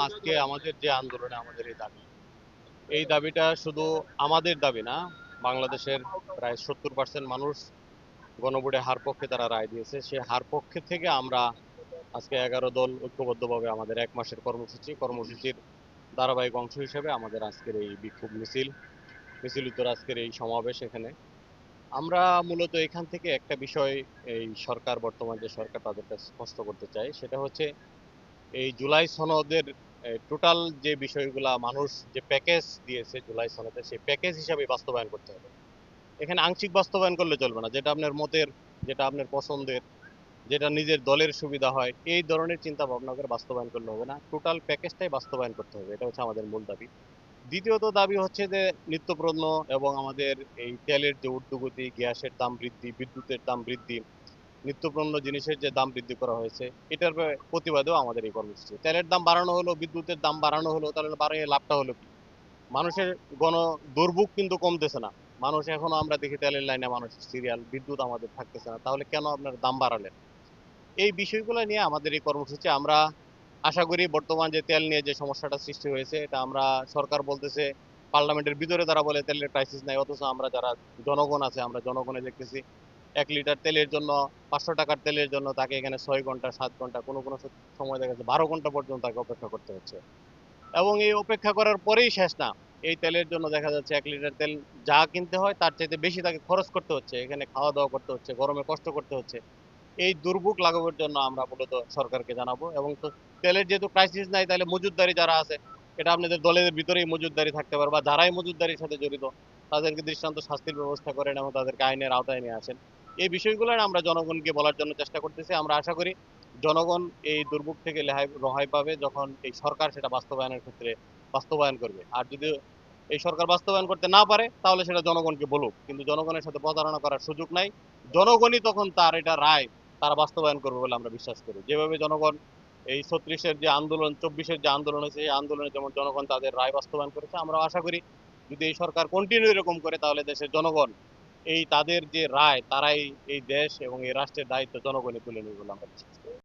আজকে আমাদের যে আন্দোলনে আমাদের এই দাবিটা শুধু আমাদের দাবি না, বাংলাদেশের প্রায় 70% মানুষ গণভোটে হার পক্ষে তারা রায় দিয়েছে। সে হার পক্ষে থেকে আমরা আজকে 11 দল ঐক্যবদ্ধভাবে আমাদের 1 মাসের কর্মসূচির ধারাবাহিক অংশ হিসেবে আমাদের আজকের এই বিক্ষোভ মিছিল আজকের এই সমাবেশ। এখানে আমরা মূলত এখান থেকে একটা বিষয় এই সরকার, বর্তমান যে সরকার, তাদের কাছে স্পষ্ট করতে চাই। সেটা হচ্ছে এই জুলাই সনদের টোটাল যে বিষয়গুলা মানুষ যে প্যাকেজ দিয়েছে জুলাই সনদে, সেই প্যাকেজ হিসাবে বাস্তবায়ন করতে হবে। এখানে আংশিক বাস্তবায়ন করলে চলবে না, যেটা আপনার মতের, যেটা আপনার পছন্দের, যেটা নিজের দলের সুবিধা হয়, এই ধরনের চিন্তা ভাবনা করে বাস্তবায়ন করলে হবে না, টোটাল প্যাকেজটাই বাস্তবায়ন করতে হবে। এটা হচ্ছে আমাদের মূল দাবি। দ্বিতীয়ত দাবি হচ্ছে যে নিত্যপণ্য এবং আমাদের এই তেলের যে ঊর্ধ্বগতি, গ্যাসের দাম বৃদ্ধি, বিদ্যুতের দাম বৃদ্ধি, নিত্যপণ্য জিনিসের যে দাম বৃদ্ধি করা হয়েছে, এটার প্রতিবাদেও আমাদের এই কর্মসূচি। তেলের দাম বাড়ানো হলো, বিদ্যুতের দাম বাড়ানো হলো, তাহলে বাড়িয়ে লাভটা হলো কি? মানুষের গণ দুর্ভোগ কিন্তু কমতেছে না। মানুষ এখনো আমরা দেখি তেলের লাইনে মানুষের সিরিয়াল, বিদ্যুৎ আমাদের থাকতেছে না, তাহলে কেন আপনার দাম বাড়ালেন? এই বিষয়গুলো নিয়ে আমাদের এই কর্মসূচি। আমরা আশা করি বর্তমান যে তেল নিয়ে যে সমস্যাটা সৃষ্টি হয়েছে, এটা আমরা, সরকার বলতেছে পার্লামেন্টের ভিতরে তারা বলে তেলের ক্রাইসিস নাই, অথচ আমরা যারা জনগণ আছে, আমরা জনগণে দেখতেছি 1 লিটার তেলের জন্য, 500 টাকার তেলের জন্য তাকে এখানে 6 ঘন্টা, 7 ঘন্টা, কোনো কোনো সময় দেখা যাচ্ছে 12 ঘন্টা পর্যন্ত তাকে অপেক্ষা করতে হচ্ছে। এবং এই অপেক্ষা করার পরেই শেষ না, এই তেলের জন্য দেখা যাচ্ছে 1 লিটার তেল যা কিনতে হয় তার চাইতে বেশি তাকে খরচ করতে হচ্ছে, এখানে খাওয়া দাওয়া করতে হচ্ছে, গরমে কষ্ট করতে হচ্ছে। এই দুর্ভোগ লাঘবের জন্য আমরা মূলত সরকারকে জানাবো। এবং তো তেলের যেহেতু ক্রাইসিস নাই, তাহলে মজুতদারি যারা আছে, এটা আপনাদের দলের ভিতরেই মজুতদারি থাকতে পারে, বা যারাই মজুতদারির সাথে জড়িত তাদেরকে দৃষ্টান্ত শাস্তির ব্যবস্থা করেন এবং তাদেরকে আইনের আওতায় নিয়ে আসেন। এই বিষয়গুলো আমরা জনগণকে বলার জন্য চেষ্টা করতেছি। আমরা আশা করি জনগণ এই দুর্ভোগ থেকে রেহাই পাবে যখন এই সরকার সেটা বাস্তবায়নের ক্ষেত্রে বাস্তবায়ন করবে। আর যদি এই সরকার বাস্তবায়ন করতে না পারে, তাহলে সেটা জনগণকে বলুক, কিন্তু জনগণের সাথে প্রতারণা করার সুযোগ নাই। জনগণই তখন তার এটা রায় তারা বাস্তবায়ন করবে বলে আমরা বিশ্বাস করি। যেভাবে জনগণ এই 36-এর যে আন্দোলন, 24-এর যে আন্দোলন হয়েছে, এই আন্দোলনে যেমন জনগণ তাদের রায় বাস্তবায়ন করেছে, আমরা আশা করি যদি এই সরকার কন্টিনিউ এরকম করে, তাহলে দেশের জনগণ এই তাদের যে রায়, তারাই এই দেশ এবং এই রাষ্ট্রের দায়িত্ব জনগণই তুলে নেবে বলে আমরা বিশ্বাস করি।